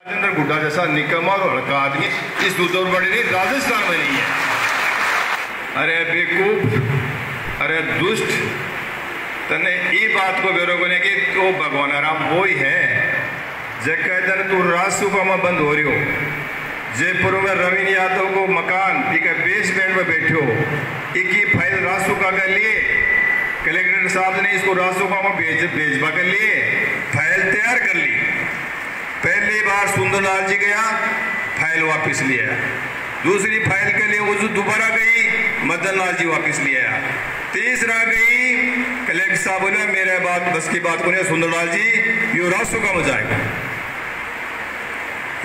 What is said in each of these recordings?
राजेंद्र गुड्डा जैसा निकम्मा और हल्का आदमी इस दूरबड़ी नहीं राजस्थान में नहीं है। अरे बेवकूफ, अरे दुष्ट, तने ये बात को बेरो ने कि तो भगवान राम वो ही है जगह तू राजसुबह में बंद हो रही हो। जयपुर में रवीन यादव को मकान एक बेसमेंट में बैठे हो, एक ही फाइल राजसुबह के लिए कलेक्टर साहब ने इसको राजसुबह में भेजवा के लिए फाइल तैयार कर ली। पहली बार सुंदरलाल जी गया, फाइल वापस लिया। दूसरी फाइल के लिए वो दोबारा गई, मदन लाल जी वापस लिया। तीसरा गई, कलेक्टर साहब बोले मेरे बात बस की बात को नहीं, सुंदरलाल जी ये राजसुबह में जाएगा।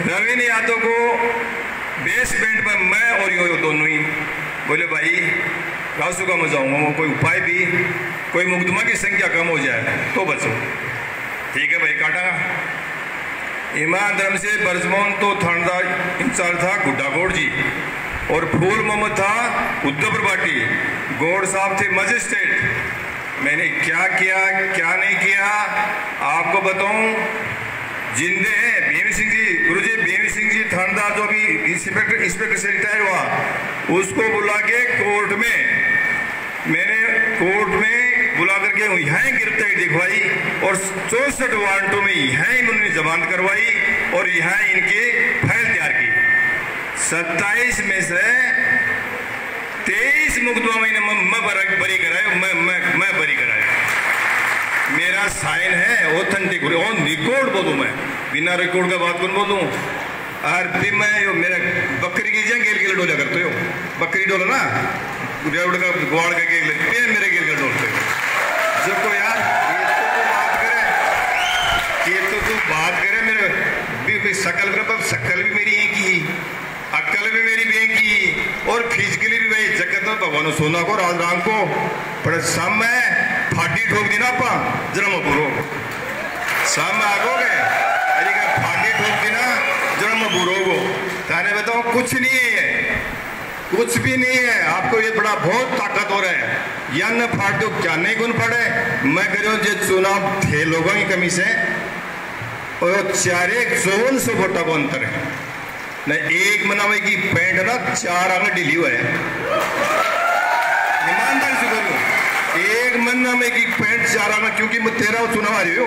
रवीन यादव को बेसमेंट में मैं और यो दोनों ही बोले भाई राजसुबह में जाऊंगा, वो कोई उपाय भी, कोई मुकदमा की संख्या कम हो जाए तो बचो। ठीक है भाई, काटा। ईमान धर्म से बरजमोहन तो थानेदार इंचार्ज था गुड्डा गौड़ जी, और फूल मोहम्मद था उद्धव प्रभाटी, गौड़ साहब थे मजिस्ट्रेट। मैंने क्या किया क्या नहीं किया आपको बताऊं। जिंदे हैं भीम सिंह जी, गुरुजी भीम सिंह जी थानेदार जो अभी इंस्पेक्टर से रिटायर हुआ, उसको बुला के कोर्ट में, मैंने कोर्ट में बुला करके यहाँ गिरफ्तारी दिखवाई और 64 वारंटों में यहाँ इन्होंने जमानत करवाई और यहाँ इनकी फाइल तैयार की। 27 में से 23 मुकदमा मैं बरी कराया, मैं बरी कराया। मेरा साइन है ऑथेंटिक, ऑन रिकॉर्ड बोलूं मैं, बिना रिकॉर्ड का बात कौन बोलूं। और फिर मैं यो मेरा बकरी की जंग गेल डोला करते हो, बकरी डोला ना रेवड़ का ग्वाड़ का गेल मेरे गेल डोलते हो। देखो यार ये तो बात करे मेरे भी शकल पर शकल भी मेरी एक ही, अक्ल भी मेरी भी एक ही, और फिजिकली भी भाई जगत में भगवान सोना को राज राम को पर शाम में फाटी ठोक दी ना अपा जन्म बुरो शाम में आगोगे, अरे फाटी ठोक दी ना जन्म बुरो को ताने बताओ कुछ नहीं है, कुछ भी नहीं है। आपको ये बड़ा बहुत ताकत हो रहा है, या न फाट दो क्या नहीं गुण पड़े। मैं करो जो चुनाव थे लोगों की कमी से और 400 वोटा को अंतर है न, एक मनावे की पैंट ना 4 आंगन ढीली हुआ है। ईमानदारी से करो, एक मनावे की पैंट 4 आंगन, क्योंकि मैं 13 चुनाव आ रही हो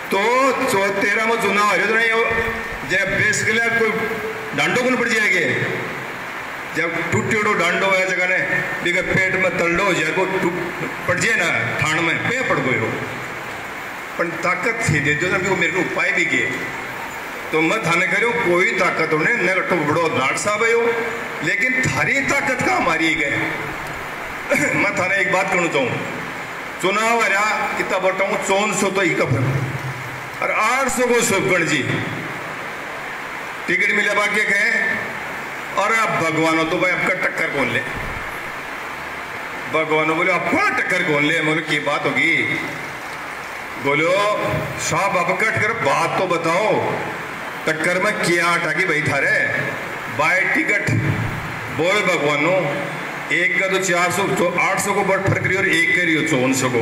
तो 13 में चुनाव आ रही हो तो जब बेस के लिए कोई डांडो गुण पड़ जाएंगे। जब टूटी उड़ो डांडो है जगह ने दिखे पेट में तल्लो जाए को पड़ जाए ना ठाण में पे पड़ गए हो, पर ताकत थी दे जो को मेरे को उपाय भी किए तो मैं थाने करो कोई ताकत होने न गट्टो बड़ो लाट साहब है हो, लेकिन थारी ताकत का हमारी गए। मैं थाने एक बात कहना चाहूँ, चुनाव आ रहा कितना बोटा हूँ 400 तो ही कफर और 800 को शोभगढ़ जी टिकट मिले बाकी कहे। और अब भगवान तो भाई आपका टक्कर कौन ले, भगवान बोले आपको टक्कर कौन ले, बोले की बात होगी, बोलो साहब आप कट कर बात तो बताओ, टक्कर में क्या हटा की भाई थारे बाय टिकट बोल भगवानो, एक का तो 400 तो 800 को बट फर्क रही और एक कह रही हो 400 को,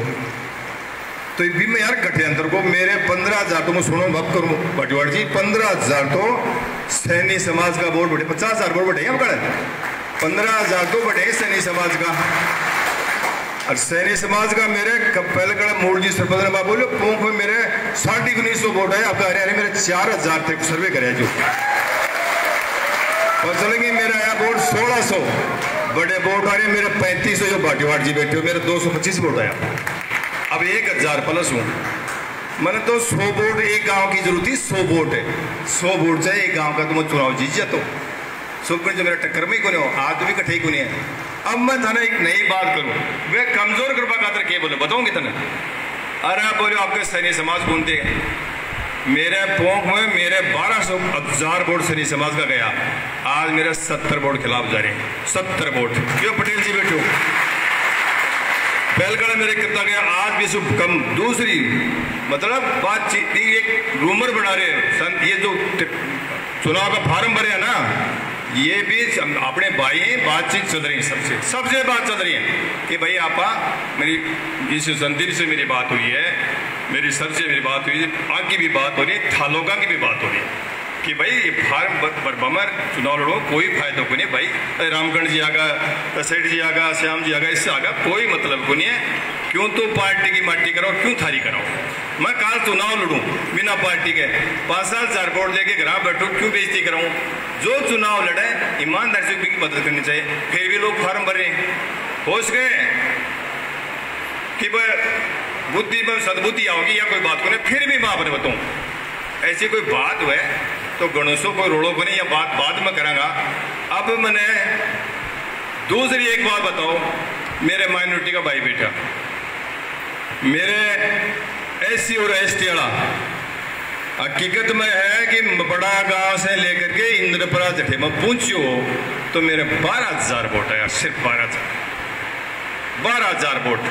तो भी मैं यार कटे अंतर को मेरे 15,000 तो मैं सुनो बाप करूँ भटवाड़ जी, 15,000 तो सैनी समाज का वोट बढ़े, 50,000 वोट बढ़े 15,000 तो बढ़े सैनी समाज का। और सैनी समाज का मेरे पहले कड़ा मोड़ जी सरपंच ने बोले पोंख में मेरे 1950 वोट है, आपका हरियाणा मेरे 4,000 तक सर्वे करे जो और चलेंगे मेरा आया वोट 1600 बड़े वोट आ रहे मेरे 3500 जो भाटीवाड़ जी बैठे हो मेरे 225 वोट आया। अब 1000 प्लस हूँ, मैंने तो 100 वोट एक गांव की जरूरत थी, 100 वोट है, 100 वोट चाहिए एक गांव का, तुम चुनाव जीत जाते हो। सुखगढ़ जो मेरा टक्कर में ही कोने हो, आज भी कठे ही कोने है। अब मैं थाने एक नई बात करूं, वे कमजोर कृपा खातर के बोले बताऊंगे तने, अरे बोले आपके सैनी समाज घूमते मेरे पोंख में मेरे 12,000 वोट सैनी समाज का गया, आज मेरे 70 वोट खिलाफ जा रहे हैं, 70 वोट क्यों पटेल जी बैठो बैलगढ़ मेरे कितना गया, आज भी शुभ कम। दूसरी मतलब बातचीत एक रूमर बना रहे, ये जो चुनाव का फॉर्म भरे है ना, ये भी अपने भाई बातचीत चल रही है, सबसे बात चल रही है कि भाई आपा मेरी इस संदीप से मेरी बात हुई है, मेरी सर से मेरी बात हुई है, आगे भी बात हो रही है, थालोका की भी बात हो रही है। कि भाई ये फार्म बमर चुनाव लड़ो कोई फायदा को नहीं भाई, रामगढ़ जी आगा, सेठ जी आगा, श्याम जी आगा, इससे आगा कोई मतलब को नहीं है। क्यों तो पार्टी की माटी कराओ, क्यों थारी कराओ? मैं काल चुनाव लड़ूं बिना पार्टी के, 5-7 वोट लेके घर बैठूं, क्यों बेइज्जती कराऊं? जो चुनाव लड़े ईमानदारी से उनकी मदद करनी चाहिए। फिर भी लोग फार्म भर रहे हैं, होश गए कि बुद्धि में सद्बुद्धि आओगी या कोई बात को नहीं। फिर भी मैं आपने बताऊं, ऐसी कोई बात हुए तो गणेशों को रोड़ो को नहीं, या बात बाद में करांगा। अब मैंने दूसरी एक बात बताओ, मेरे माइनॉरिटी का भाई बेटा, मेरे SC और ST वाला, हकीकत में है कि बड़ा गांव से लेकर के इंद्रपुरा जठे में पहुंचो तो मेरे 12,000 वोट है, सिर्फ 12,000 वोट।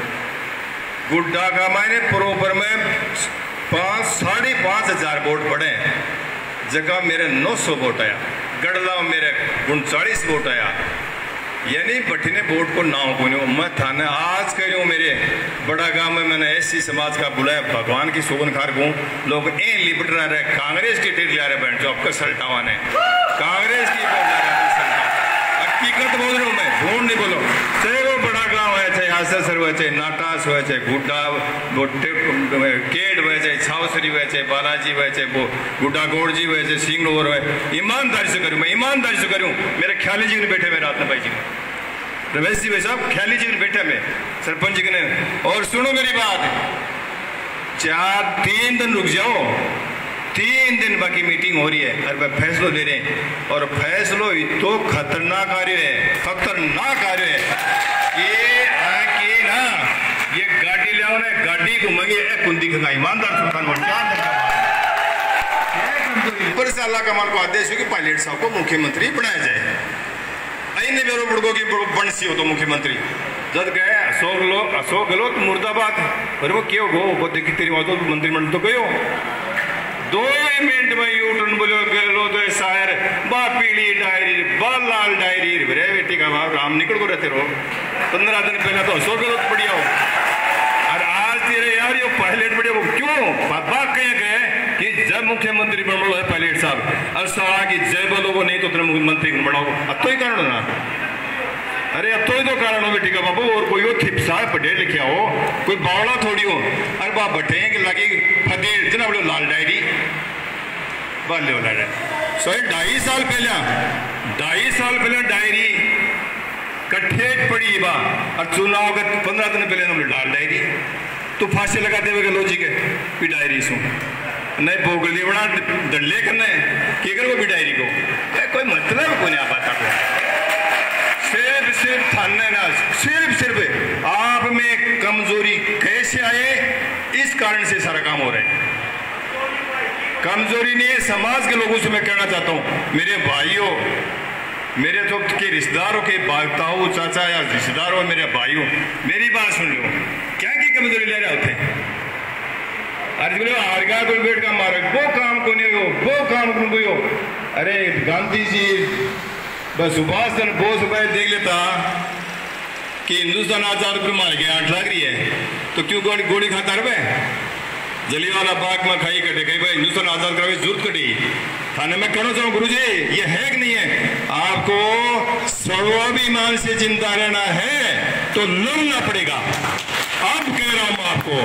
गुड्डा का मैंने प्रोपर में 5-5,500 वोट पड़े, जगह मेरे 900 वोट आया, गढ़ला मेरे 39 वोट आया, यानी बठिने वोट को नाव को नहीं। मैं थाने आज कह रही हूँ, मेरे बड़ा गांव में मैंने SC समाज का बुलाया, भगवान की सोगन खार गूँ, लोग ए लिपट रहे, कांग्रेस की टिकट लिया रहे, बैठ जो आपका सल्टावा ने कांग्रेस की हकीकत बोल रहा हूँ मैं, झूठ नहीं बोलो। चाहे वो बड़ा गांव है, चाहे आसर हुए, चाहे नाटास हुए, चाहे गुड्डा केड हुए, चाहे छावसरी हुए, चाहे बालाजी हुए, चाहे वो गुड्डा गोड़ जी हुए, चाहे सिंगनोर हुए, ईमानदारी से करूँ मैं, ईमानदारी से करूँ। मेरे ख्याली जी ने बैठे, मेरे रात में भाई जी रमेश जी भाई साहब ख्याली जी ने बैठे में, सरपंच जी ने। और सुनो मेरी बात, 3 दिन रुक जाओ, 3 दिन बाकी मीटिंग हो रही है और वह फैसलो ले रहे हैं, और फैसलो तो खतरनाक आ रहे है, खतरनाक आ रहे है। ये है कि ना, ये गाड़ी ले आओ ना, गाड़ी घूमेगी कुंदी का ईमानदार सुल्तान पर से अल्लाह का मान को आदेश हो कि पायलट साहब को मुख्यमंत्री बनाया जाए। अने मेरो बुड़गो की बनसी हो तो मुख्यमंत्री जब गए अशोक गहलोत मुर्दाबाद, अरे वो क्यों गो वो देखी तेरी बात मंत्रिमंडल तो गयो 2 मिनट में यू टर्न बोलो गलो तो शायर बा पीली डायरी बा लाल डायरी रे बेटी का बाप राम निकल को रहते रहो। 15 दिन पहले तो अशोक गहलोत बढ़िया हो, और आज तेरे यार ये पायलट बढ़िया हो। क्यों बाबा कहे गए कि जब मुख्यमंत्री बन है पायलट साहब, और सारा की जय बोलो वो नहीं तो तेरे मुख्यमंत्री बनाओ, अब तो ही कारण ना, अरे अब तो ही तो कारण हो बेटी का बाबू। और कोई वो थिपसा पढ़े लिखा हो, कोई बावड़ा थोड़ी हो, अरे बाप बटे कि लगी फतेह जना बोलो लाल डायरी बाले वाला डायरी। सो 2.5 साल पहले डायरी कट्ठे पड़ी बा, और चुनाव के 15 दिन पहले हमने लाल डायरी तो फांसी लगाते हुए लो जी के डायरी सो नहीं बोगली बना डंडे करना है कि वो भी डायरी को कोई मतलब को नहीं बात को। सिर्फ थाने ना, सिर्फ आप में कमजोरी कैसे आए, इस कारण से सारा काम हो रहा है। कमजोरी नहीं है समाज के लोगों से मैं कहना चाहता हूं, मेरे भाइयों, मेरे तो के रिश्तेदारों के ताऊ चाचा या रिश्तेदारों, मेरे भाइयों, मेरी बात सुन लो, क्या की कमजोरी ले रहे होते अरे हारगा कोई बेट का मारे वो काम को नहीं हो, वो काम को नहीं हो। अरे गांधी जी बस सुभाष चंद्र बोस भाई देख लेता कि हिंदुस्तान आजाद पर मार गया 8 लाख रही है तो क्यों गोली खाता रहे? जलियांवाला बाग में खाई कटे कहीं भाई हिंदुस्तान आजाद कराने की जरूरत कटी थाने में कहना चाहूँ गुरु जी ये है कि नहीं है? आपको स्वाभिमान से जिंदा रहना है तो लड़ना पड़ेगा। अब कह रहा हूं आपको,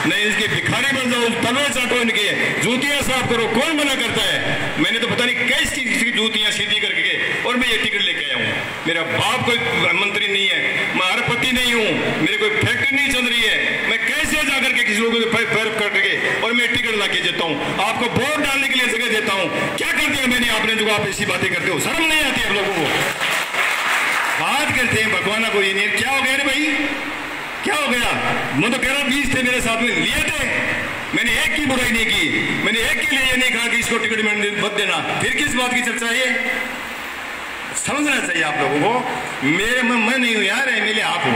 नहीं इसके भिखारी बन जाओ, तलवे चाटो, इनके जूतियां साफ करो, कौन मना करता है? मैंने तो पता नहीं कैसी जूतियां सीधी करके और मैं ये टिकट लेके आया हूँ। मेरा बाप कोई मंत्री नहीं है, मैं अरबपति नहीं हूँ, मेरी कोई फैक्ट्री नहीं चल रही है, मैं कैसे जाकर के किसी लोगों को पैर करके और मैं टिकट ला के देता हूँ, आपको वोट डालने के लिए जगह देता हूँ। क्या कर दिया मैंने आपने जो आप ऐसी बातें करते हो? शर्म नहीं आती आप लोगों को? बात करते हैं भगवान को, ये नहीं क्या हो गया रे भाई, क्या हो गया? मैं तो कह रहा 20 थे मेरे साथ में, लिए थे, मैंने एक की बुराई नहीं की, मैंने एक के लिए ये नहीं कहा कि इसको टिकट मत देना। फिर किस बात की चर्चा है? समझना चाहिए आप लोगों को। मेरे मैं नहीं हूं यार, एमएलए आप हो।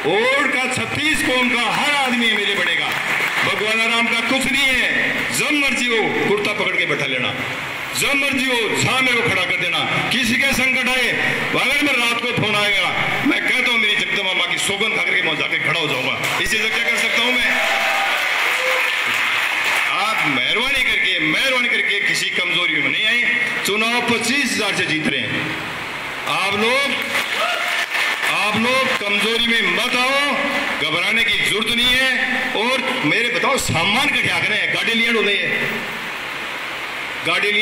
ओड का 36 कौम का हर आदमी एमएलए बढ़ेगा, भगवान राम का कुछ नहीं है। जब मर्जी हो कुर्ता पकड़ के बैठा लेना, जब मर्जी हो सामने को खड़ा कर देना। किसी के संकट आए, अगर मैं रात को फोन आएगा, मैं कहता हूं मेरी जगदम्बा मां की सौगंध खाकर के मैं जाके खड़ा हो जाऊंगा। इसी से क्या कर सकता हूं मैं? आप मेहरबानी करके किसी कमजोरी में नहीं आए। चुनाव 25,000 से जीत रहे हैं। आप लोग कमजोरी में मत आओ, घबराने की जरूरत नहीं है। और मेरे बताओ सामान का क्या करें, गाड़ी लिया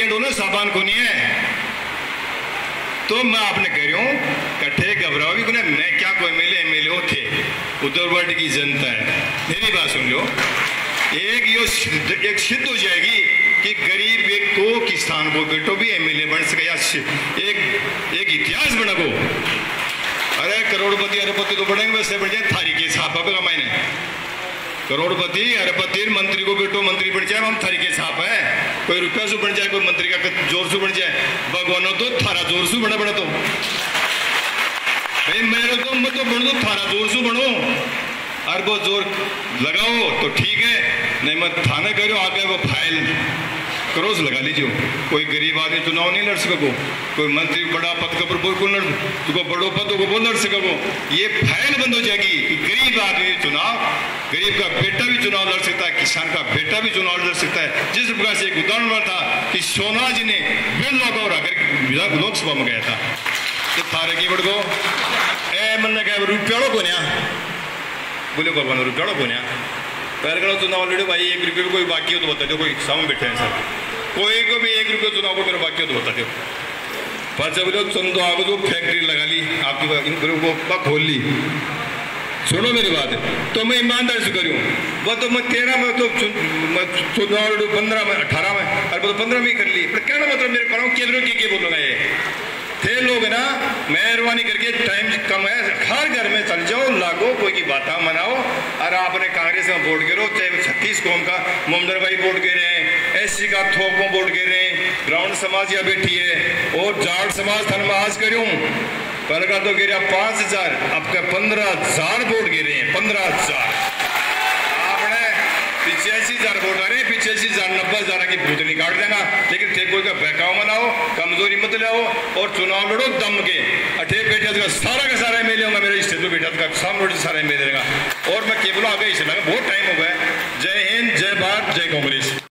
डोले, सामान को नहीं है। तो मैं आपने कह रहा हूं कट्ठे घबराओ भी कोने, मैं क्या कोई एमएलए हो थे, उद्धरवाड़ी की जनता है। मेरी बात सुन लो, एक सिद्ध हो जाएगी कि गरीब एक को किसान को बेटो भी एमएलए बन सके, या एक इतिहास बना को। अरे करोड़पति अरबपति तो बढ़ेंगे, वैसे बढ़ जाए थारी के साहब का मैंने करोड़पति अरबपति मंत्री को बेटो मंत्री बन जाए, हम थारी के साहब है। कोई रुपया से बन जाए, कोई मंत्री का जोर से बन जाए, भगवानों तो थारा जोर से बना तो भाई मेरे तो मत तो बन दो, थारा जोर से बनो। अरबो जोर लगाओ तो ठीक है, नहीं मत थाना करो, आगे वो फाइल क्रॉस लगा लीजिए। कोई गरीब आदमी चुनाव नहीं लड़ सको, कोई मंत्री बड़ा पद का पर को लड़, तुमको बड़ो पद को बोल लड़ सको। ये फाइल बंद हो जाएगी कि गरीब आदमी चुनाव, गरीब का बेटा भी चुनाव लड़ सकता है, किसान का बेटा भी चुनाव लड़ सकता है। जिस प्रकार से एक उदाहरण था कि सोना जी ने बिल लगा लोकसभा में गया था, तो थारे की बड़को ए मन कहा रुपया को न्या बोले भगवान रुपया को न्या पहले चुनाव लड़े भाई, 1 रुपये कोई बाकी हो तो बता दो। कोई सामने बैठे हैं सर, कोई को भी 1 रुपये चुनाव को मेरा बाकी हो तो बता दो। पर जब लोग चंदो आगे जो फैक्ट्री लगा ली आपकी, इन खोल ली, सुनो मेरी बात है, तो मैं ईमानदारी से करूँ। वह तो मैं 13 में तो चुनाव लड़ू, 15 में 18 में, अरे वो तो 15 में ही कर ली। पर कहना मतलब मेरे कराऊँ केंद्रों की बोलूँगा ये थे लोग ना, मेहरबानी करके टाइम कम है, हर घर में चल जाओ, लागो, कोई की बातें मनाओ। और आपने कांग्रेस में वोट गिरो, चाहे 36 कौम का मुमदर भाई वोट गिरे हैं, SC का थोक में वोट गिरे हैं, ब्राह्मण समाज यहाँ बैठी है, और जाट समाज धन में आज करूँ पहले का तो गिरा 5,000, अब का 15,000 वोट गिरे हैं, 15,000। आपने 85,000 वोट आ रहे हैं, 85,000 90,000 की भूतनी काट देना, लेकिन थे कोई का बहकाव मनाओ, कमजोरी मत लाओ, और चुनाव लड़ो दम के। अठे बेटे का सारा एमएलए होगा, मेरे स्टेट में बेटा का सामने सारा एमएलए रहेगा। और मैं केवल आगे ही चला, बहुत टाइम हो गया। जय हिंद, जय भारत, जय कांग्रेस।